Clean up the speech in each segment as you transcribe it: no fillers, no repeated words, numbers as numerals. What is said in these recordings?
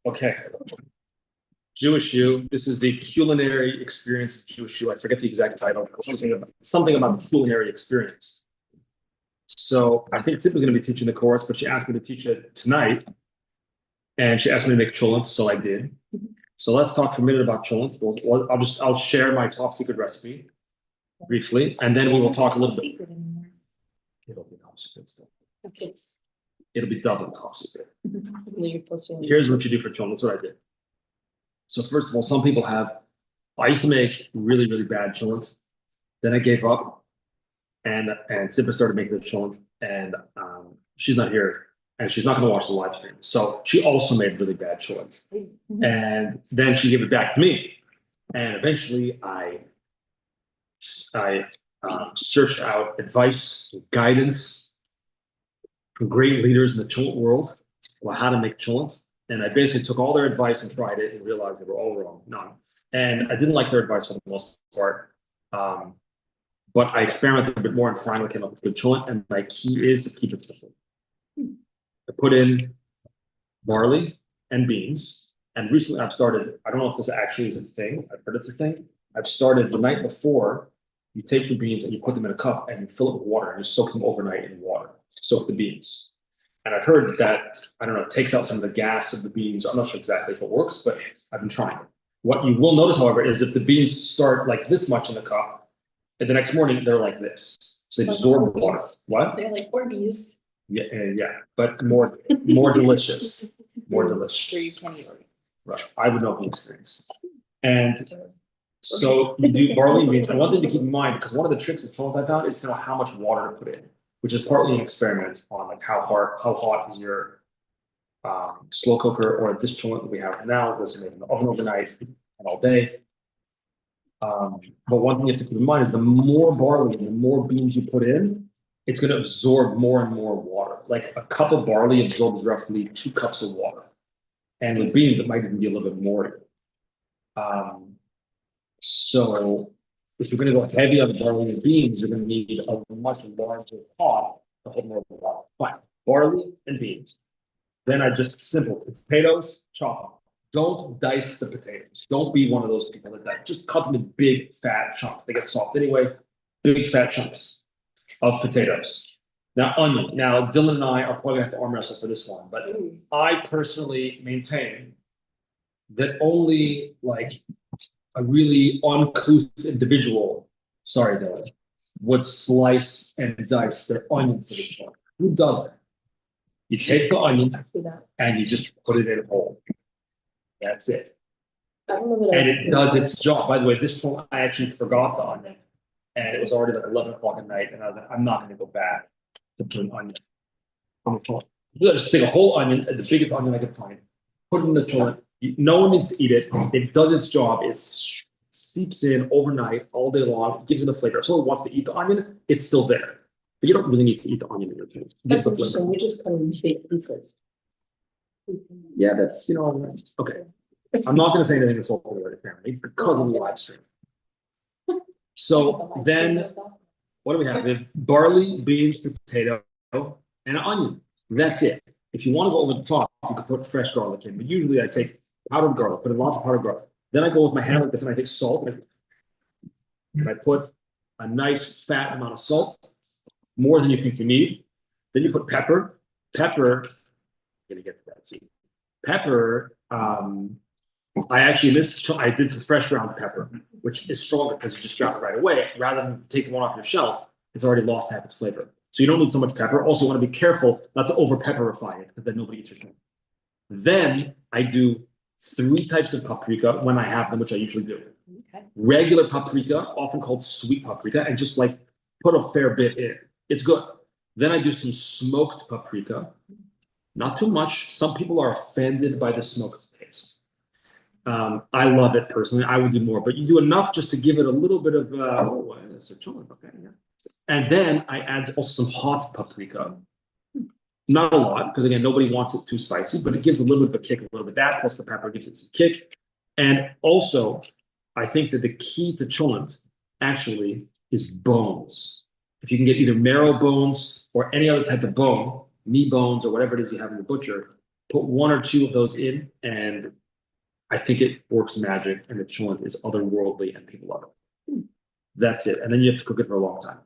Okay. Jewish you. This is the culinary experience of Jewish you. I forget the exact title. Something about the culinary experience. So I think typically going to be teaching the course, but she asked me to teach it tonight. And she asked me to make chulent, so I did. So let's talk for a minute about chulent. I'll share my top secret recipe briefly, and then we will talk a little bit. It'll be top secret still. It'll be double top secret. Here's what you do for chulent. That's what I did. So first of all, some people have. I used to make really, really bad chulent. Then I gave up, and Sippa started making the chulent, and she's not here, and she's not going to watch the live stream. So she also made really bad chulent, and then she gave it back to me, and eventually I searched out advice, guidance from great leaders in the chulent world about how to make chulent. And I basically took all their advice and tried it and realized they were all wrong. None. And I didn't like their advice for the most part. But I experimented a bit more and finally came up with good chulent. And my key is to keep it simple. I put in barley and beans. And recently I've started, I don't know if this actually is a thing. I've heard it's a thing. I've started the night before, you take your beans and you put them in a cup and you fill it with water and you soak them overnight in water. Soak the beans. And I've heard that, I don't know, it takes out some of the gas of the beans. I'm not sure exactly if it works, but I've been trying it. What you will notice, however, is if the beans start like this much in the cup, and the next morning they're like this. So they absorb water. What? They're like Orbeez. Yeah, but more delicious. More delicious. Right. I would know from experience. And so you do barley and beans. And one thing to keep in mind, because one of the tricks of chulent I found is to know how much water to put in, which is partly an experiment on like how hot is your slow cooker, or this chulent that we have now was made in the oven overnight and all day. But one thing you have to keep in mind is the more barley and the more beans you put in, it's going to absorb more and more water. Like a cup of barley absorbs roughly 2 cups of water. And with beans, it might even be a little bit more. So if you're going to go heavy on the barley and beans, you're going to need a much larger pot to hold more water. Fine, barley and beans. Then I just simple potatoes, chop them. Don't dice the potatoes. Don't be one of those people that just cut them in big fat chunks. They get soft anyway. Big fat chunks of potatoes. Now onion. Now Dylan and I are probably going to have to arm wrestle for this one, but I personally maintain that only like a really uncouth individual, sorry Dylan, would slice and dice their onion for the chunk. Who does that? You take the onion and you just put it in whole. That's it. And it does its job. By the way, this one I actually forgot the onion, and it was already like 11 o'clock at night, and I was like, I'm not going to go back to put an onion on the chulent. Just take a whole onion, the biggest onion I could find, put it in the chulent. No one needs to eat it. It does its job. It seeps in overnight, all day long. It gives it a flavor. If someone wants to eat the onion, it's still there. But you don't really need to eat the onion in your chulent. That's interesting. We just cut it in big pieces. Yeah, that's, okay. I'm not going to say anything that's all the apparently because of the live stream. So then, what do we have? We have barley, beans, potato, and an onion. That's it. If you want to go over the top, you can put fresh garlic in. But usually I take powdered garlic, put in lots of powdered garlic. Then I go with my hand like this and I take salt and I put a nice fat amount of salt, more than you think you need. Then you put pepper. Pepper, I'm going to get to that. See, pepper, I did some fresh ground pepper, which is stronger because you just drop it right away. Rather than taking one off your shelf, it's already lost half its flavor. So you don't need so much pepper. Also, you want to be careful not to over pepperify it because then nobody eats your shrimp. Then I do 3 types of paprika when I have them, which I usually do. Okay. Regular paprika, often called sweet paprika, and just like put a fair bit in. It's good. Then I do some smoked paprika. Not too much. Some people are offended by the smoked taste. I love it personally. I would do more, but you do enough just to give it a little bit of that's a chulent, okay, yeah. And then I add also some hot paprika. Not a lot, because again, nobody wants it too spicy, but it gives a little bit of a kick, a little bit of that, plus the pepper gives it some kick. And also, I think that the key to chulent actually is bones. If you can get either marrow bones or any other type of bone, knee bones or whatever it is you have in the butcher, put one or two of those in, and I think it works magic, and the chulent is otherworldly, and people love it. That's it. And then you have to cook it for a long time.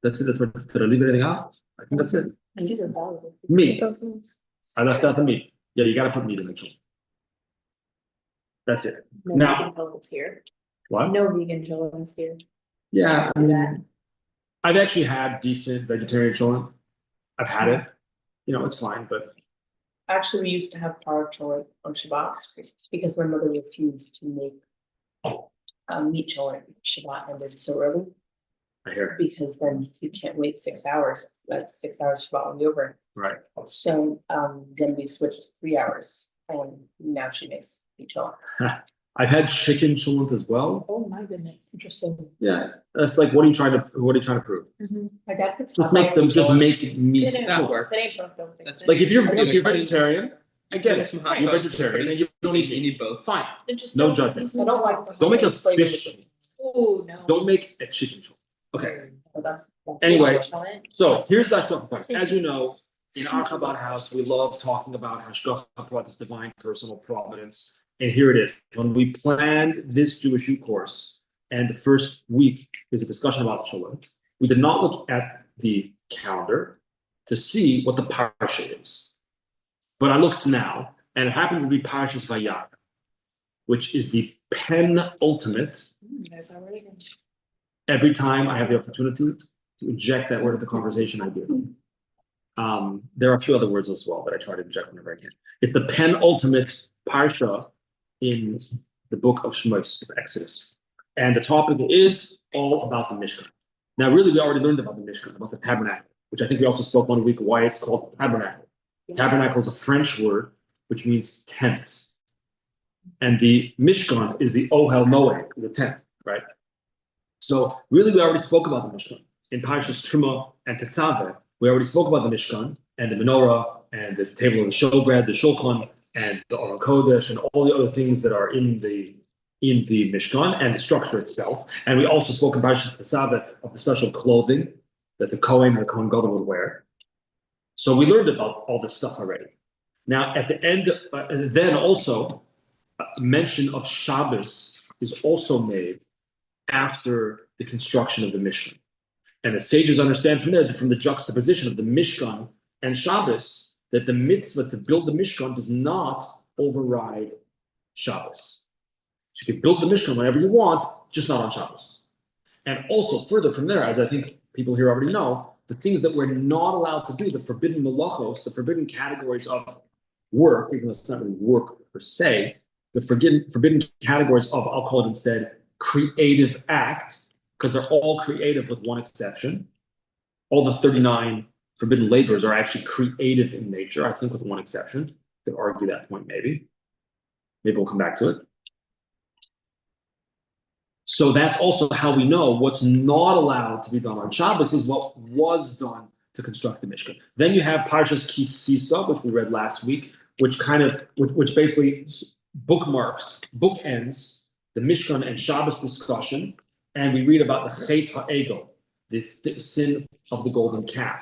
That's it. That's what. Did I leave anything out? I think that's it. And these are valuable. Meat. I left out the meat. Yeah, you got to put meat in the chulent. That's it. No Now- vegan children's here. What? No vegan children's here. Yeah, I Do mean, that. I've actually had decent vegetarian chulent. I've had it. You know, it's fine, but Actually, we used to have children on Shabbat because my mother refused to make meat children. Shabbat ended so early I hear because then you can't wait 6 hours. That's 6 hours Shabbat will be over. it. Right. So then we switched to 3 hours and now she makes meat children. I've had chicken chulent as well. Oh my goodness, interesting. Yeah, that's like, what are you trying to prove? My dad puts. Just make them. Just make meat. It ain't That'll broke. work. It ain't broke, don't fix That's it. Like if you're I don't vegetarian, I get it. Some hot You're dogs. vegetarian and you don't eat You meat. need both. Fine. Then just No don't- judgment. I don't like. the Don't make a flavor fish. with it. Oh, no. Don't make a chicken chulent. Okay. Well, that's. Anyway, fish challenge. So here's the Hashgacha Pratis. As you know, in our Chabad house, we love talking about Hashgacha Pratis, divine personal providence. And here it is. When we planned this Jewish U course, and the first week is a discussion about Chulent, we did not look at the calendar to see what the parsha is. But I looked now, and it happens to be Parshas Vayakhel, which is the penultimate. There's already been. Every time I have the opportunity to inject that word into the conversation, I do. There are a few other words as well that I try to inject whenever I can. It's the penultimate parsha in the book of Shmos, of Exodus. And the topic is all about the Mishkan. Now, really, we already learned about the Mishkan, about the tabernacle, which I think we also spoke one week why it's called tabernacle. Tabernacle is a French word, which means tent. And the Mishkan is the Ohel Moed, the tent, right? So really, we already spoke about the Mishkan. In Parshas Truma and Tetzaveh, we already spoke about the Mishkan and the menorah and the table of the showbread, the shulchan, and the Aron Kodesh, and all the other things that are in the Mishkan and the structure itself. And we also spoke in Parshas Tetzaveh of the special clothing that the Kohen and the Kohen Gadol would wear. So we learned about all this stuff already. Now, at the end, then also, mention of Shabbos is also made after the construction of the Mishkan. And the sages understand from there, from the juxtaposition of the Mishkan and Shabbos, that the mitzvah to build the Mishkan does not override Shabbos. So you can build the Mishkan whenever you want, just not on Shabbos. And also further from there, as I think people here already know, the things that we're not allowed to do, the forbidden melachos, the forbidden categories of work, even though it's not really work per se, the forbidden categories of, I'll call it instead, creative act, because they're all creative with one exception. All the 39 forbidden labors are actually creative in nature, I think with one exception. Could argue that point maybe. Maybe we'll come back to it. So that's also how we know what's not allowed to be done on Shabbos is what was done to construct the Mishkan. Then you have Parshas Ki Sisa, which we read last week, which basically bookends the Mishkan and Shabbos discussion, and we read about the Chet HaEgel, the sin of the golden calf.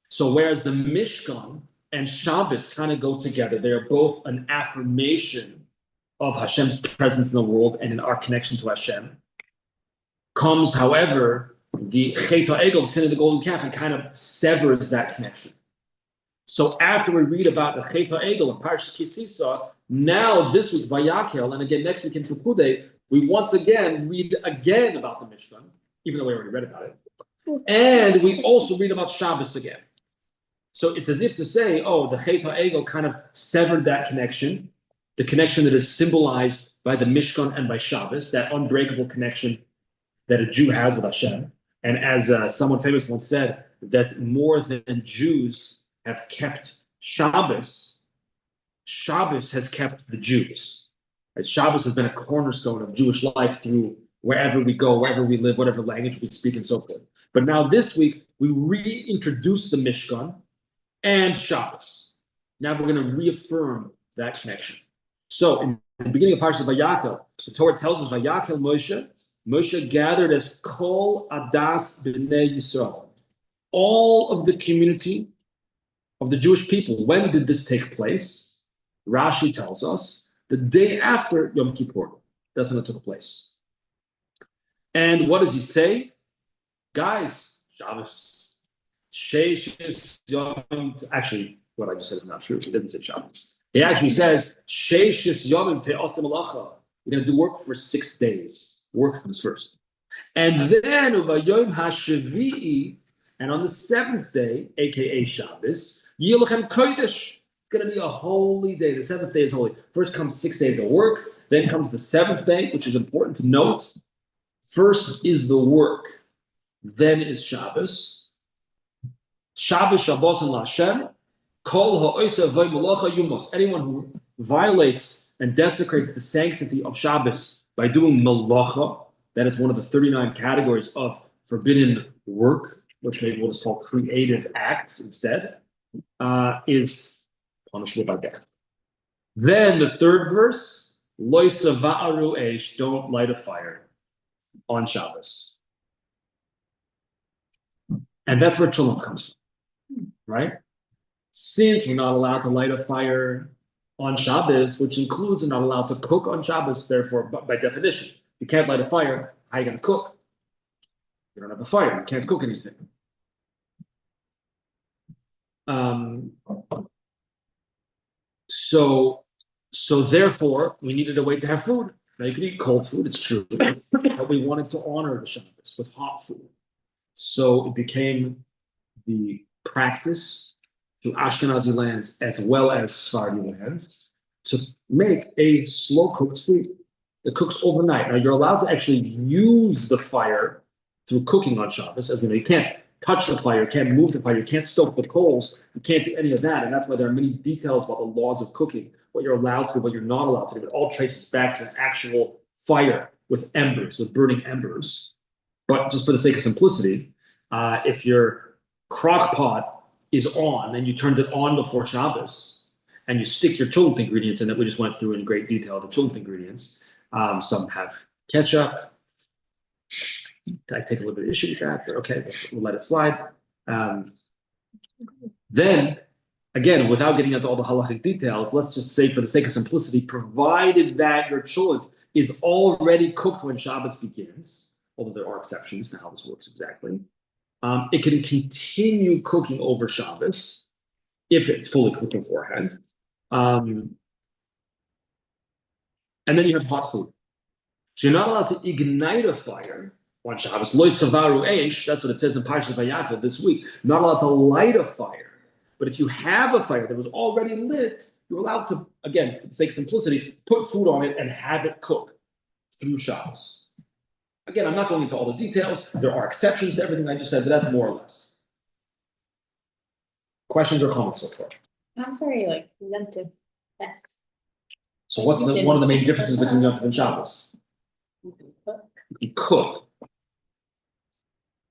So whereas the Mishkan and Shabbos kind of go together, they are both an affirmation of Hashem's presence in the world and in our connection to Hashem. Comes, however, the Chet HaEgel, the sin of the golden calf, and kind of severs that connection. So after we read about the Chet HaEgel and Parshas Ki Sisa, now this week Vayakhel, and again next week in Pekudei, we once again read again about the Mishkan, even though we already read about it. And we also read about Shabbos again. So it's as if to say, oh, the Chet HaEgel kind of severed that connection, the connection that is symbolized by the Mishkan and by Shabbos, that unbreakable connection that a Jew has with Hashem. And as someone famous once said, that more than Jews have kept Shabbos, Shabbos has kept the Jews. Right? Shabbos has been a cornerstone of Jewish life through wherever we go, wherever we live, whatever language we speak, and so forth. But now this week, we reintroduce the Mishkan and Shabbos. Now we're going to reaffirm that connection. So in the beginning of Parshat Vayakhel, the Torah tells us, Vayakhel Moshe gathered as Kol Adas B'nei Yisrael, all of the community of the Jewish people. When did this take place? Rashi tells us the day after Yom Kippur. That's when it took place. And what does he say? Guys, Shabbos. Actually, what I just said is not true. He doesn't say Shabbos. He actually says, We're going to do work for 6 days. Work comes first. And then, and on the 7th day, aka Shabbos, Yilchem Kodesh. It's going to be a holy day. The 7th day is holy. First comes 6 days of work. Then comes the 7th day, which is important to note. First is the work. Then is Shabbos. Shabbos, Shabbos, and Lashem. Kol ha'oisa v'y malacha yumos. Anyone who violates and desecrates the sanctity of Shabbos by doing malacha, that is one of the 39 categories of forbidden work, which maybe we'll just call creative acts instead, is punishable by death. Then the 3rd verse, loisa va'aru eish, don't light a fire on Shabbos. And that's where Chulent comes from, right? Since we're not allowed to light a fire on Shabbos, which includes we're not allowed to cook on Shabbos, therefore, by definition, you can't light a fire, how are you going to cook? You don't have a fire, you can't cook anything. So therefore, we needed a way to have food. Now you can eat cold food, it's true, but we wanted to honor the Shabbos with hot food. So it became the practice to Ashkenazi lands as well as Sephardi lands to make a slow-cooked food that cooks overnight. Now you're allowed to actually use the fire through cooking on Shabbos. As we know, you can't touch the fire, you can't move the fire, you can't stoke the coals, you can't do any of that. And that's why there are many details about the laws of cooking, what you're allowed to do, what you're not allowed to do. It all traces back to an actual fire with embers, with burning embers. But just for the sake of simplicity, if your crock pot is on and you turned it on before Shabbos and you stick your Chulent ingredients in it, we just went through in great detail the Chulent ingredients. Some have ketchup. I take a little bit of issue with that, but okay, we'll let it slide. Then, again, without getting into all the halachic details, let's just say for the sake of simplicity, provided that your Chulent is already cooked when Shabbos begins, although there are exceptions to how this works exactly, it can continue cooking over Shabbos if it's fully cooked beforehand. And then you have hot food. So you're not allowed to ignite a fire on Shabbos. Lo savaru eish, that's what it says in Parshat Vayakhel this week. Not allowed to light a fire. But if you have a fire that was already lit, you're allowed to, again, for the sake of simplicity, put food on it and have it cook through Shabbos. Again, I'm not going into all the details. There are exceptions to everything I just said, but that's more or less. Questions or comments so far? I'm very inventive. Yes. So what's one of the main differences between Yom Tov and Shabbos? You can cook. You cook.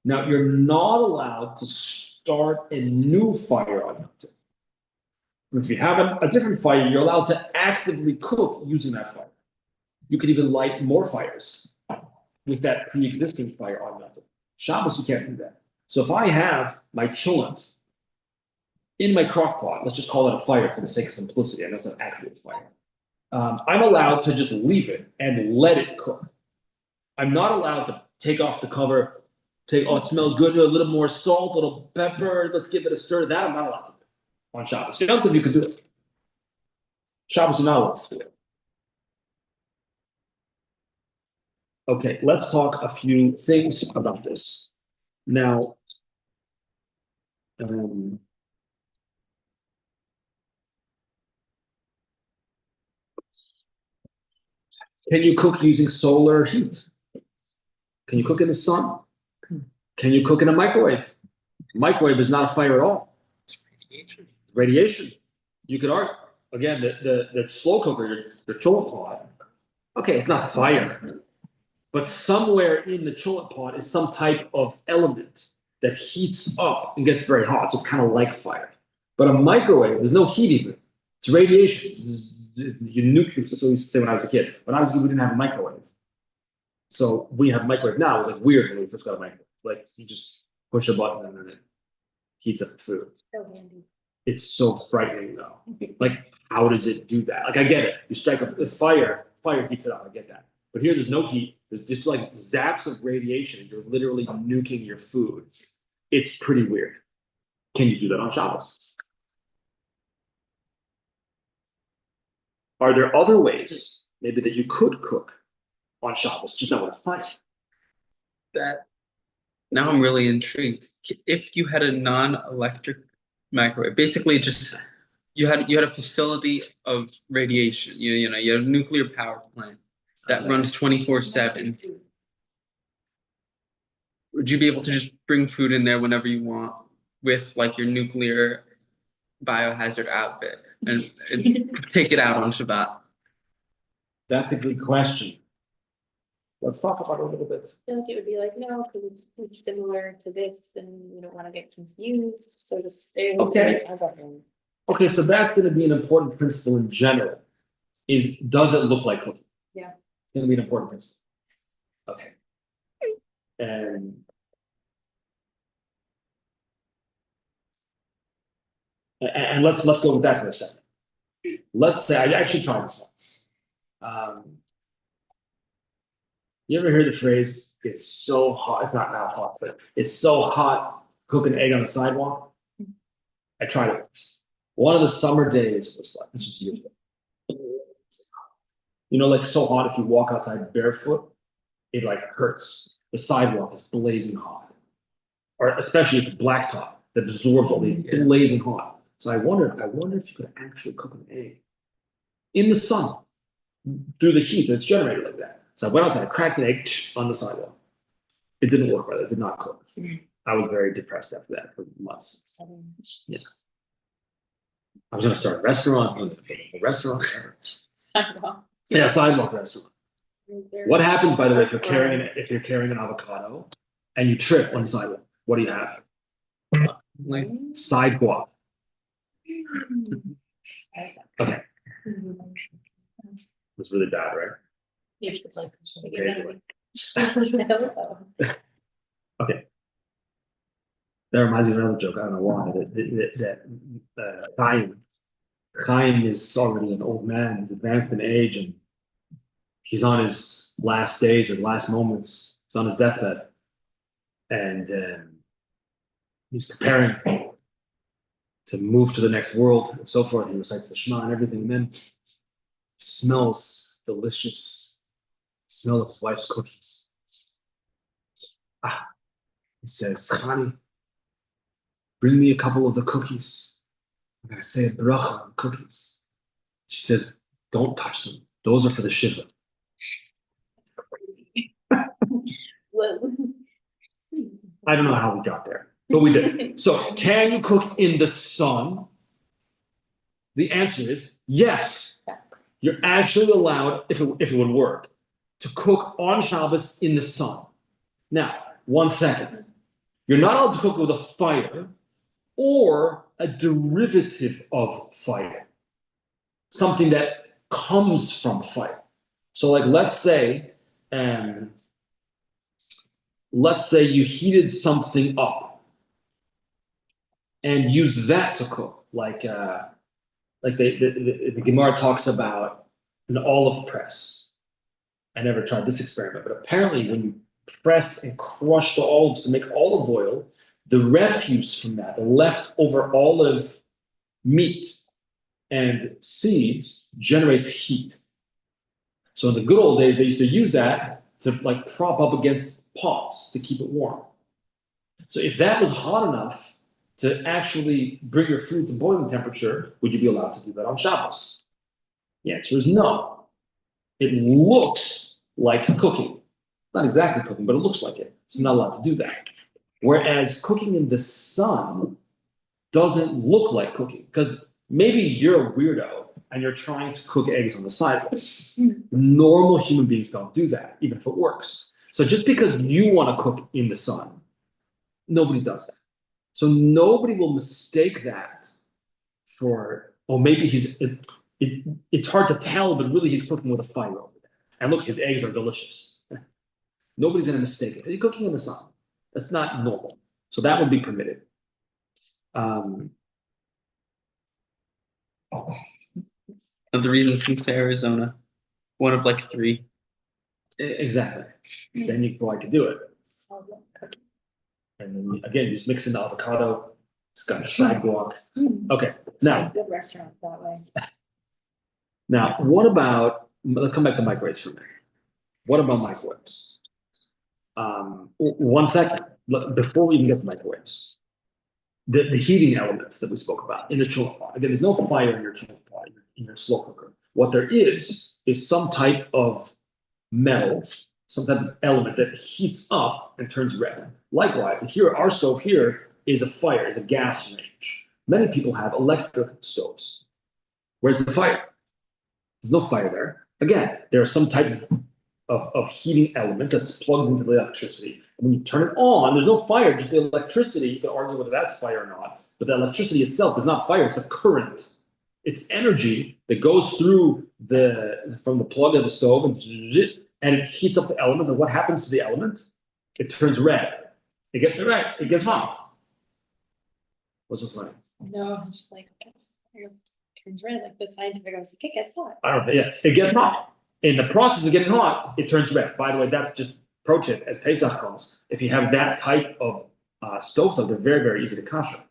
Now you're not allowed to start a new fire on Yom Tov. If you have a different fire, you're allowed to actively cook using that fire. You could even light more fires with that pre-existing fire on Yom Tov. Shabbos, you can't do that. So if I have my Chulent in my crock pot, let's just call it a fire for the sake of simplicity, and that's an actual fire. I'm allowed to just leave it and let it cook. I'm not allowed to take off the cover, it smells good, a little more salt, a little pepper, let's give it a stir. That I'm not allowed to do on Shabbos. Yom Tov, you can do it. Shabbos, you're not allowed to do it. Okay, let's talk a few things about this. Now, can you cook using solar heat? Can you cook in the sun? Can you cook in a microwave? Microwave is not a fire at all. It's radiation. Radiation. You could argue, again, the slow cooker, the Chulent pot, okay, it's not fire. But somewhere in the Chulent pot is some type of element that heats up and gets very hot. So it's kind of like fire. But a microwave, there's no heat even. It's radiation. You nuclear, that's what we used to say when I was a kid. When I was a kid, we didn't have a microwave. So we have a microwave now. It was weird when we first got a microwave. You just push a button and then it heats up the food. So handy. It's so frightening though. Like, how does it do that? Like, I get it. You strike a fire heats it up. I get that. But here, there's no heat. There's just like zaps of radiation. And you're literally nuking your food. It's pretty weird. Can you do that on Shabbos? Are there other ways, maybe, that you could cook on Shabbos, just not with a fire? That now I'm really intrigued. If you had a non-electric microwave, basically just you had a facility of radiation. You know, you had a nuclear power plant that runs 24/7. Would you be able to just bring food in there whenever you want with like your nuclear biohazard outfit and take it out on Shabbat? That's a good question. Let's talk about it a little bit. I feel like it would be like, no, because it's similar to this and you don't want to get confused, so just stay with Okay. it as a whole. Okay, so that's going to be an important principle in general. Does it look like cooking? Yeah. It's going to be an important principle. Okay. And let's go with that for a second. Let's say I actually tried this once. You ever hear the phrase, it's so hot, it's not that hot, but it's so hot, cook an egg on the sidewalk? I tried it once. One of the summer days was like, this was years ago. You know, like so hot if you walk outside barefoot, it like hurts. The sidewalk is blazing hot. Or especially if it's blacktop, that absorbs all the blazing hot. So I wonder if you could actually cook an egg in the sun through the heat that's generated like that. So I went outside, I cracked an egg on the sidewalk. It didn't work right. It did not cook. I was very depressed after that for months. Yeah. I was going to start a restaurant. Sidewalk. Yeah, sidewalk restaurant. There- What happens, by the way, if you're carrying an avocado and you trip on the sidewalk? What do you have? Like, Sidewalk. Okay, it was really bad, right? You should like. Okay. Okay. That reminds me of another joke. I don't know why. Chaim is already an old man. He's advanced in age, and he's on his last days, his last moments. He's on his deathbed, and he's preparing to move to the next world and so forth. He recites the Shema and everything, and then he smells delicious smell of his wife's cookies. He says, Chani, bring me a couple of the cookies. I'm going to say a bracha on cookies. She says, don't touch them. Those are for the Shiva. Whoa. I don't know how we got there, but we did. So, can you cook in the sun? The answer is yes. You're actually allowed, if it would work, to cook on Shabbos in the sun. Now, 1 second. You're not allowed to cook with a fire or a derivative of fire, something that comes from fire. So, like, let's say you heated something up and used that to cook, like the Gemara talks about an olive press. I never tried this experiment, but apparently when you press and crush the olives to make olive oil, the refuse from that, the leftover olive meat and seeds generates heat. So in the good old days, they used to use that to like prop up against pots to keep it warm. So if that was hot enough to actually bring your food to boiling temperature, would you be allowed to do that on Shabbos? The answer is no. It looks like cooking. Not exactly cooking, but it looks like it. So I'm not allowed to do that. Whereas cooking in the sun doesn't look like cooking, because maybe you're a weirdo and you're trying to cook eggs on the sidewalk. Normal human beings don't do that, even if it works. So just because you want to cook in the sun, nobody does that. So nobody will mistake that for, oh, maybe it's hard to tell, but really he's cooking with a fire over there. And look, his eggs are delicious. Nobody's going to mistake it. You're cooking in the sun. That's not normal. So that would be permitted. of the reasons moved to Arizona. One of like three. Exactly. Then you probably could do it. So, And then again, you just mix in the avocado. It's got your sidewalk. Okay, so now, good restaurant that way. now, what about, let's come back to microwaves for a minute. What about microwaves? 1 second, before we even get to microwaves. The heating elements that we spoke about in the chulent pot. Again, there's no fire in your chulent pot, in your slow cooker. What there is some type of metal, some type of element that heats up and turns red. Likewise, here, our stove here is a fire, is a gas range. Many people have electric stoves. Where's the fire? There's no fire there. Again, there's some type of heating element that's plugged into the electricity. And when you turn it on, there's no fire, just the electricity. You can argue whether that's fire or not, but the electricity itself is not fire, it's a current. It's energy that goes through from the plug of the stove and it heats up the element. And what happens to the element? It turns red. It gets hot. What's so funny? No, I'm just like, it turns red, like the scientific, I was like, it gets hot. I don't know. Yeah, it gets hot. In the process of getting hot, it turns red. By the way, that's just pro tip as Pesach comes. If you have that type of stovetop, they're very, very easy to kasher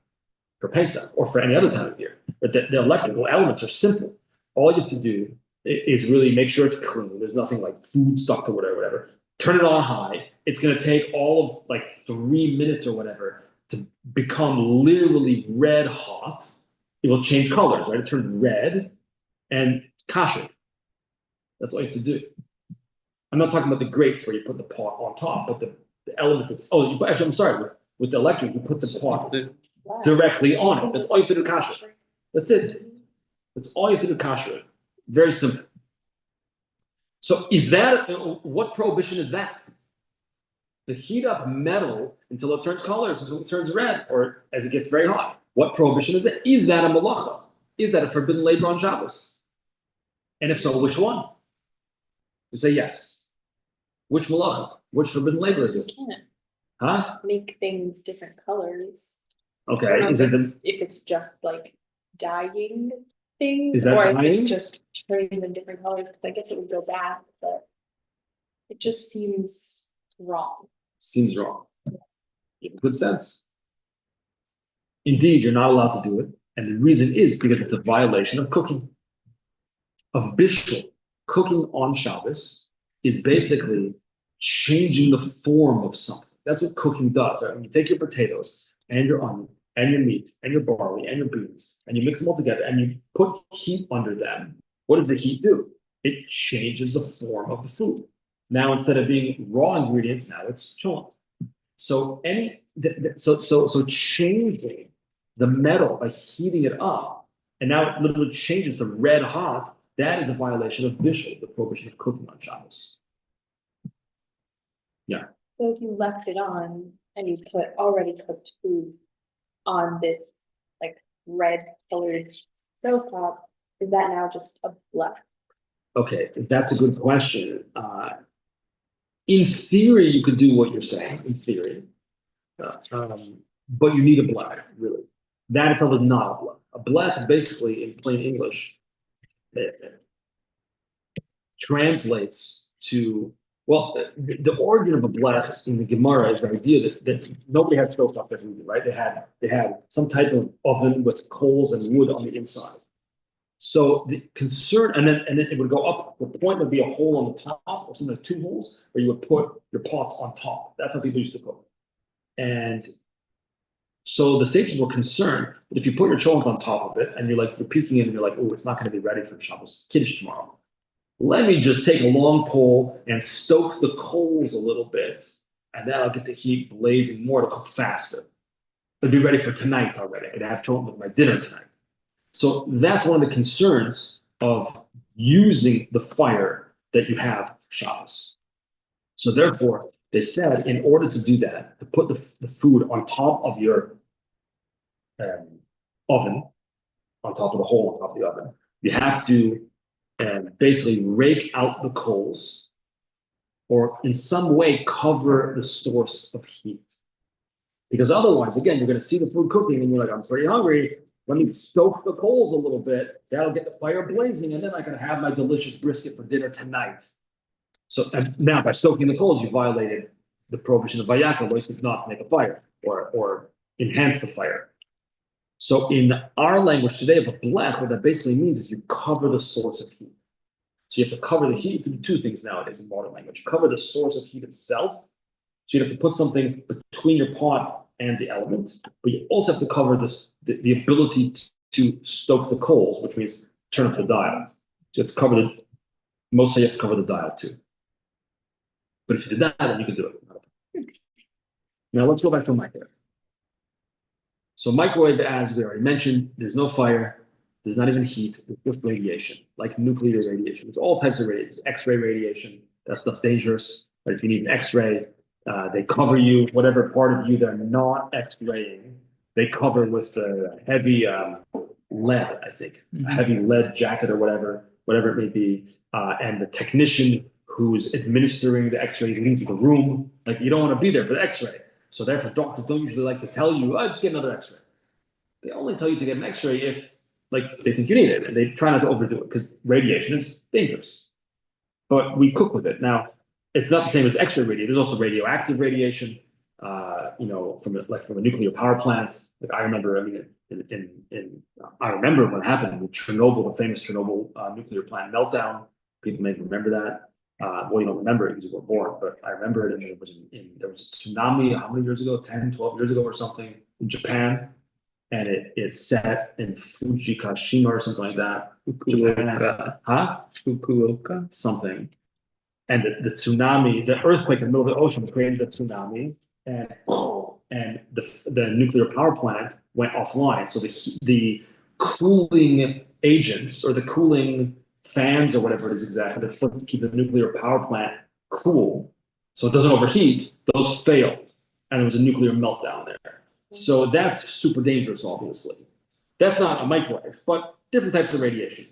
for Pesach or for any other time of year. But the electrical elements are simple. All you have to do is really make sure it's clean. There's nothing like food stuck to whatever. Turn it on high. It's going to take all of like 3 minutes or whatever to become literally red hot. It will change colors, right? It turns red and kasher. That's all you have to do. I'm not talking about the grates where you put the pot on top, but the element that's, actually, I'm sorry, with the electric, you put the pot directly on it. That's all you have to do kasher. That's it. That's all you have to do kasher. Very simple. So what prohibition is that? To heat up metal until it turns colors, until it turns red, or as it gets very hot. What prohibition is that? Is that a malacha? Is that a forbidden labor on Shabbos? And if so, which one? You say yes. Which malacha? Which forbidden labor is it? You can't Huh? make things different colors. I don't Okay. know Is it if it's just like dyeing things, Is that or if dyeing? it's just turning them different colors, because I guess it would go back, but it just seems wrong. Seems wrong. Good sense. Indeed, you're not allowed to do it. And the reason is because it's a violation of cooking. Of bishul. Cooking on Shabbos is basically changing the form of something. That's what cooking does. Right? When you take your potatoes and your onion and your meat and your barley and your beans and you mix them all together and you put heat under them, what does the heat do? It changes the form of the food. Now, instead of being raw ingredients, now it's chulent. So so changing the metal by heating it up, and now it literally changes to red hot. That is a violation of bishul, the prohibition of cooking on Shabbos. Yeah. So if you left it on and you put already cooked food on this like red colored stovetop, is that now just a bluff? Okay, that's a good question. In theory, you could do what you're saying. In theory, but you need a blech, really. That itself is not a blech. A blech, basically, in plain English, translates to, well, the origin of a blech in the Gemara is the idea that nobody had stovetop that we do, right? They had some type of oven with coals and wood on the inside. So the concern, and then it would go up. The point would be a hole on the top, or something like 2 holes, where you would put your pots on top. That's how people used to cook. And so the sages were concerned that if you put your cholent on top of it, and you're peeking in, and you're like, oh, it's not going to be ready for Shabbos Kiddush tomorrow. Let me just take a long pole and stoke the coals a little bit, and then I'll get the heat blazing more to cook faster. It'll be ready for tonight already. I could have cholent with my dinner tonight. So that's one of the concerns of using the fire that you have for Shabbos. So therefore, they said in order to do that, to put the food on top of your oven, on top of the hole on top of the oven, you have to basically rake out the coals or in some way cover the source of heat. Because otherwise, again, you're going to see the food cooking and you're like, I'm pretty hungry. Let me stoke the coals a little bit. That'll get the fire blazing, and then I can have my delicious brisket for dinner tonight. So and now by stoking the coals, you violated the prohibition of Vayakhel, not to make a fire or enhance the fire. So in our language today of a blech, what that basically means is you cover the source of heat. So you have to cover the heat. You have to do two things nowadays in modern language. Cover the source of heat itself. So you have to put something between your pot and the element, but you also have to cover the ability to stoke the coals, which means turn up the dial. So you have to cover mostly you have to cover the dial too. But if you did that, then you could do it. Now let's go back to a microwave. So microwave, as we already mentioned, there's no fire, there's not even heat, it's just radiation, like nuclear radiation. There's all types of radiation. There's X-ray radiation, that stuff's dangerous. But if you need an X-ray, they cover you, whatever part of you they're not X-raying, they cover with a heavy lead, I think, a heavy lead jacket or whatever it may be. And the technician who's administering the X-ray leaves the room. Like, you don't want to be there for the X-ray. So therefore, doctors don't usually like to tell you, just get another X-ray. They only tell you to get an X-ray if, like, they think you need it, and they try not to overdo it because radiation is dangerous. But we cook with it. Now, it's not the same as X-ray radiation. There's also radioactive radiation, from a nuclear power plant. Like I remember, I remember what happened with Chernobyl, the famous Chernobyl nuclear plant meltdown. People may remember that. Well, you don't remember it because you were born, but I remember it. And there was a tsunami how many years ago? 10, 12 years ago or something in Japan. And it set in Fukushima or something like that. Fukuoka? Something. And the tsunami, the earthquake in the middle of the ocean created the tsunami, and the nuclear power plant went offline. So the cooling agents or the cooling fans or whatever it is exactly that's supposed to keep the nuclear power plant cool, so it doesn't overheat, those failed, and there was a nuclear meltdown there. So that's super dangerous, obviously. That's not a microwave, but different types of radiation.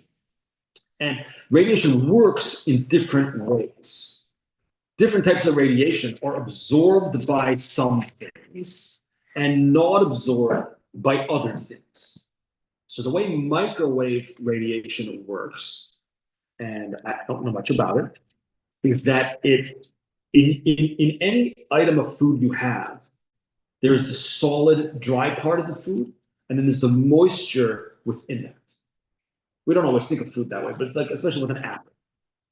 And radiation works in different ways. Different types of radiation are absorbed by some things and not absorbed by other things. So the way microwave radiation works, and I don't know much about it, is that in any item of food you have, there's the solid, dry part of the food, and then there's the moisture within that. We don't always think of food that way, but like especially with an apple.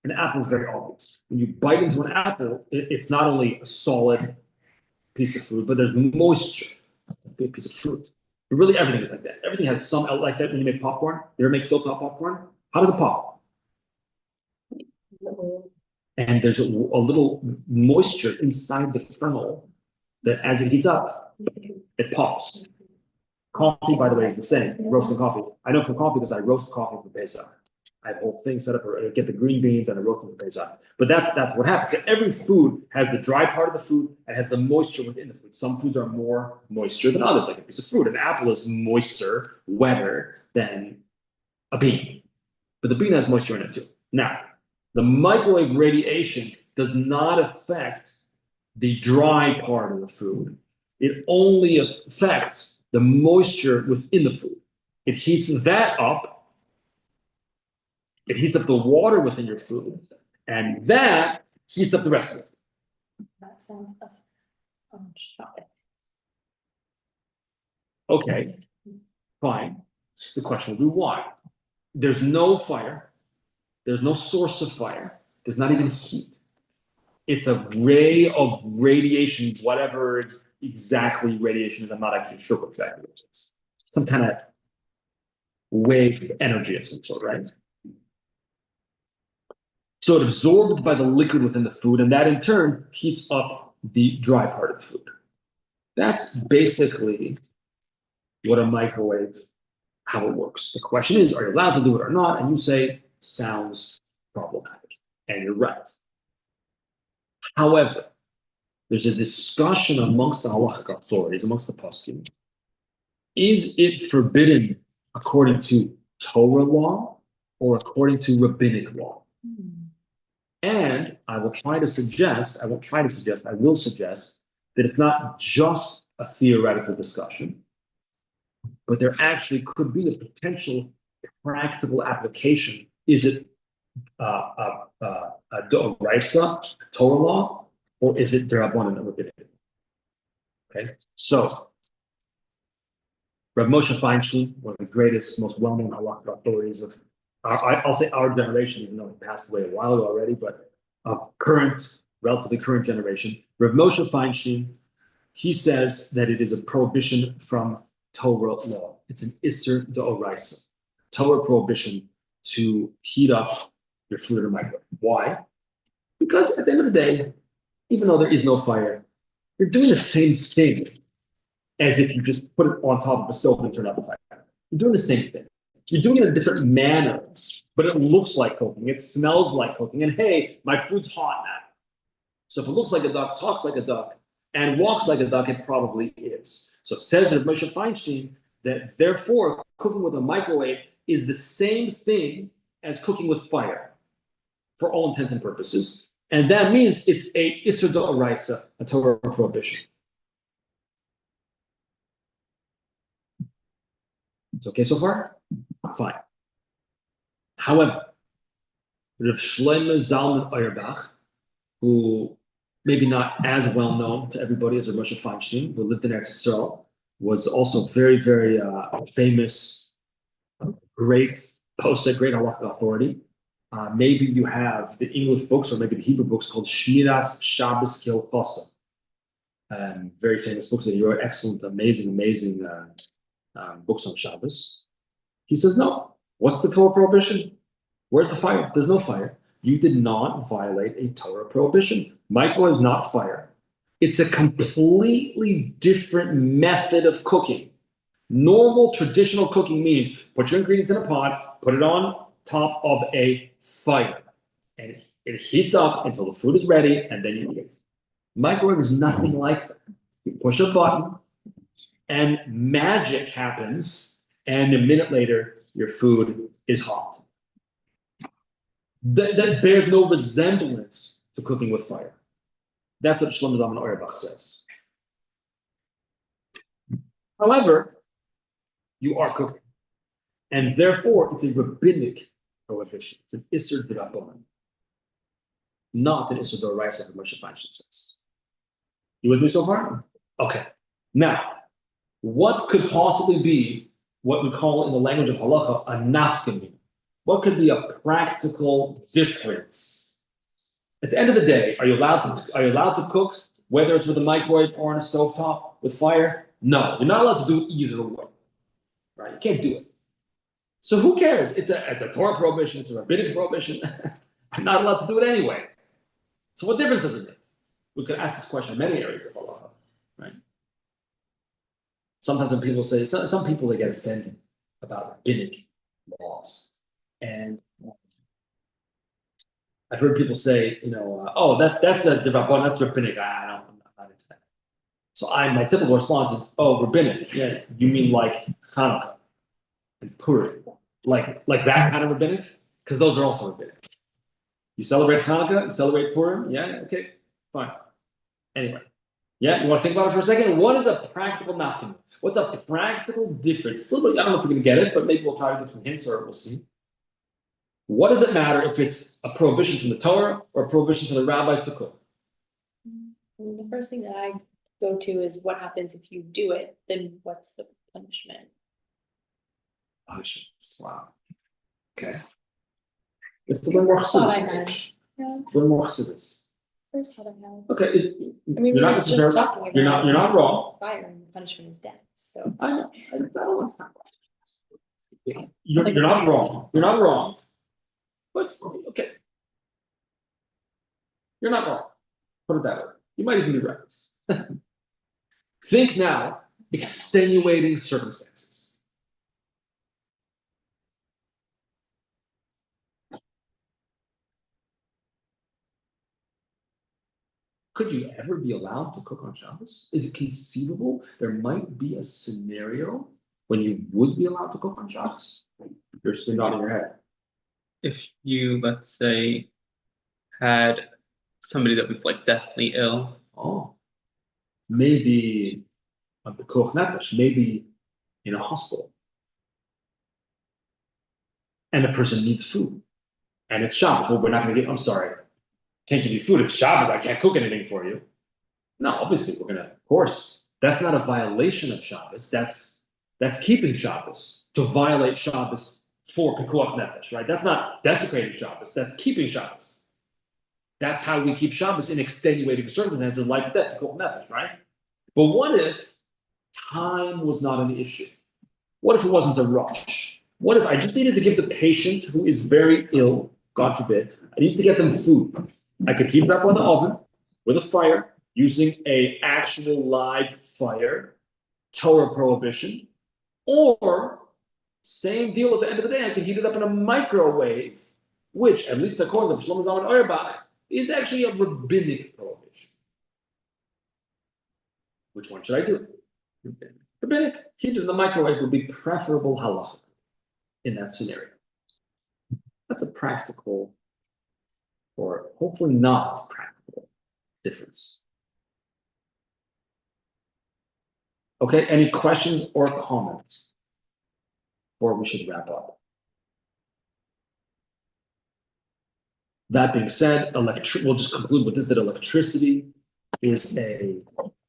An apple is very obvious. When you bite into an apple, it's not only a solid piece of food, but there's moisture, a big piece of fruit. But really, everything is like that. Everything has some like that when you make popcorn. You ever make stovetop popcorn? How does it pop? And there's a little moisture inside the kernel that as it heats up, it pops. Coffee, by the way, is the same. Roasting coffee. I know for coffee because I roast coffee for Pesach. I have a whole thing set up. I get the green beans and I roast them for Pesach. But that's what happens. So every food has the dry part of the food and has the moisture within the food. Some foods are more moisture than others, like a piece of fruit. An apple is moister, wetter than a bean. But the bean has moisture in it too. Now, the microwave radiation does not affect the dry part of the food. It only affects the moisture within the food. It heats that up. It heats up the water within your food, and that heats up the rest of it. That sounds shocking. Okay, fine. The question will be why? There's no fire. There's no source of fire. There's not even heat. It's a ray of radiation, whatever exactly radiation is. I'm not actually sure what exactly it is. Some kind of wave energy of some sort, right? So it's absorbed by the liquid within the food, and that in turn heats up the dry part of the food. That's basically what a microwave, how it works. The question is, are you allowed to do it or not? And you say, sounds problematic. And you're right. However, there's a discussion amongst the halachic authorities, amongst the poskim. Is it forbidden according to Torah law or according to rabbinic law? And I will suggest that it's not just a theoretical discussion, but there actually could be a potential practical application. Is it a d'oraisa, Torah law, or is it d'rabbanan, a rabbinic? Okay, so Rav Moshe Feinstein, one of the greatest, most well-known halakha authorities of, I'll say our generation, even though he passed away a while ago already, but relatively current generation. Rav Moshe Feinstein, he says that it is a prohibition from Torah law. It's an Isser d'oraisa, Torah prohibition to heat up your food in a microwave. Why? Because at the end of the day, even though there is no fire, you're doing the same thing as if you just put it on top of a stove and turn out the fire. You're doing the same thing. You're doing it in a different manner, but it looks like cooking. It smells like cooking. And hey, my food's hot now. So if it looks like a duck, talks like a duck, and walks like a duck, it probably is. So it says Rav Moshe Feinstein that therefore cooking with a microwave is the same thing as cooking with fire for all intents and purposes. And that means it's a Isser d'oraisa, a Torah prohibition. It's okay so far? Fine. However, Rav Shlomo Zalman Auerbach, who maybe not as well known to everybody as Rav Moshe Feinstein, who lived in Eretz Yisrael, was also very, very famous, great posek, great halakha authority. Maybe you have the English books or maybe the Hebrew books called Shmiras Shabbos Kilchosa. Very famous books that he wrote, excellent, amazing books on Shabbos. He says, no, what's the Torah prohibition? Where's the fire? There's no fire. You did not violate a Torah prohibition. Microwave is not fire. It's a completely different method of cooking. Normal traditional cooking means put your ingredients in a pot, put it on top of a fire, and it heats up until the food is ready, and then you eat it. Microwave is nothing like that. You push a button, and magic happens, and a minute later, your food is hot. That bears no resemblance to cooking with fire. That's what Shlomo Zalman Auerbach says. However, you are cooking, and therefore it's a rabbinic prohibition. It's an Isser d'rabbanan, not an Isser d'oraisa, as Moshe Feinstein says. You with me so far? Okay. Now, what could possibly be what we call in the language of halacha a nafkamina? What could be a practical difference? At the end of the day, are you allowed to cook, whether it's with a microwave or on a stovetop with fire? No, you're not allowed to do either way. Right? You can't do it. So who cares? It's a Torah prohibition, it's a rabbinic prohibition. I'm not allowed to do it anyway. So what difference does it make? We could ask this question in many areas of halacha, right? Sometimes when people say, some people, they get offended about rabbinic laws. And I've heard people say, oh, that's a d'rabbanan, that's rabbinic. I'm not into that. So my typical response is, oh, rabbinic. Yeah, you mean like Hanukkah and Purim, like that kind of rabbinic? Because those are also rabbinic. You celebrate Hanukkah, you celebrate Purim, yeah, okay, fine. Anyway, yeah, you want to think about it for a second? What is a practical nafkamina? What's a practical difference? I don't know if we're going to get it, but maybe we'll try to get some hints, or we'll see. What does it matter if it's a prohibition from the Torah or a prohibition from the rabbis to cook? The first thing that I go to is what happens if you do it, then what's the punishment? Punishment. Wow. Okay. Let's learn more chassidus. Yeah, Learn more chassidus. first thought I had. Okay. I mean, You're not we're just necessarily. talking You're about not wrong. fire and the punishment is death, so. I don't want to talk about it. You're not wrong. You're not wrong. But okay. You're not wrong. Put it that way. You might even be right. Think now, extenuating circumstances. Could you ever be allowed to cook on Shabbos? Is it conceivable there might be a scenario when you would be allowed to cook on Shabbos? You're still nodding your head. If you, let's say, had somebody that was like deathly ill. Oh, maybe a pikuach nefesh. Maybe in a hospital. And the person needs food. And it's Shabbos. Well, we're not going to I'm sorry, can't give you food. It's Shabbos. I can't cook anything for you. No, obviously we're going to, of course, that's not a violation of Shabbos. That's keeping Shabbos. To violate Shabbos for Pikuach Nefesh, right? That's not desecrating Shabbos. That's keeping Shabbos. That's how we keep Shabbos in extenuating circumstances, life and death, Pikuach Nefesh, right? But what if time was not an issue? What if it wasn't a rush? What if I just needed to give the patient who is very ill, God forbid, I need to get them food. I could heat it up on the oven with a fire using a actual live fire, Torah prohibition, or same deal at the end of the day, I can heat it up in a microwave, which, at least according to Shlomo Zalman Auerbach, is actually a rabbinic prohibition. Which one should I do? Rabbinic. Heat it in the microwave would be preferable halacha in that scenario. That's a practical, or hopefully not practical, difference. Okay, any questions or comments? Or we should wrap up. That being said, we'll just conclude with this, that electricity is a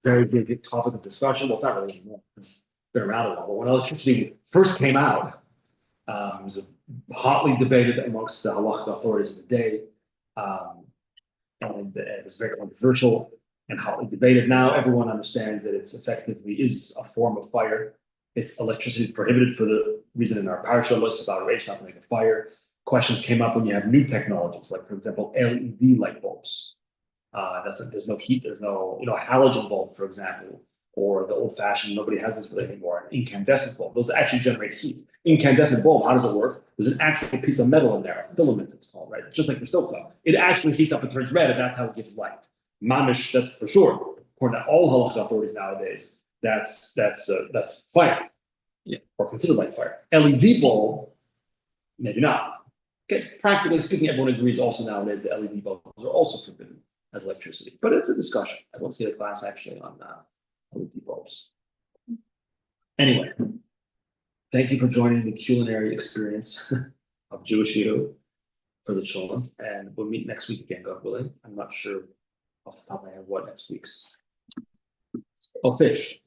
very big topic of discussion. Well, it's not really anymore. It's been around a while. But when electricity first came out, it was hotly debated amongst the halachic authorities of the day. And it was very controversial and hotly debated. Now everyone understands that it's effectively is a form of fire. If electricity is prohibited for the reason in our parsha list about rage not to make a fire, questions came up when you have new technologies, like for example, LED light bulbs. There's no heat, there's no, halogen bulb, for example, or the old-fashioned, nobody has this anymore, an incandescent bulb. Those actually generate heat. Incandescent bulb, how does it work? There's an actual piece of metal in there, a filament it's called, right? It's just like your stovetop. It actually heats up and turns red, and that's how it gives light. Mamish, that's for sure. According to all halachic authorities nowadays, that's fire, or considered like fire. LED bulb, maybe not. Okay, practically speaking, everyone agrees also nowadays that LED bulbs are also forbidden as electricity, but it's a discussion. I won't see a class actually on LED bulbs. Anyway, thank you for joining the culinary experience of Jewish you for the Chulent, and we'll meet next week again, God willing. I'm not sure off the top of my head what next week's. Oh, fish.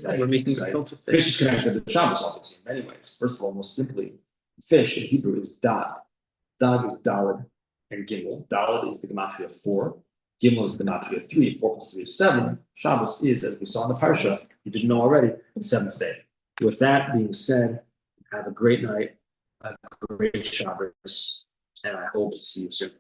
We're making Fish. fish. Fish is connected to Shabbos, obviously. Anyways, first of all, most simply, fish in Hebrew is dag. Dag is daled and gimel. Daled is the gematria of 4. Gimel is the gematria of 3. 4 plus 3 is 7. Shabbos is, as we saw in the parsha, you didn't know already, the 7th day. With that being said, have a great night, a great Shabbos, and I hope to see you soon.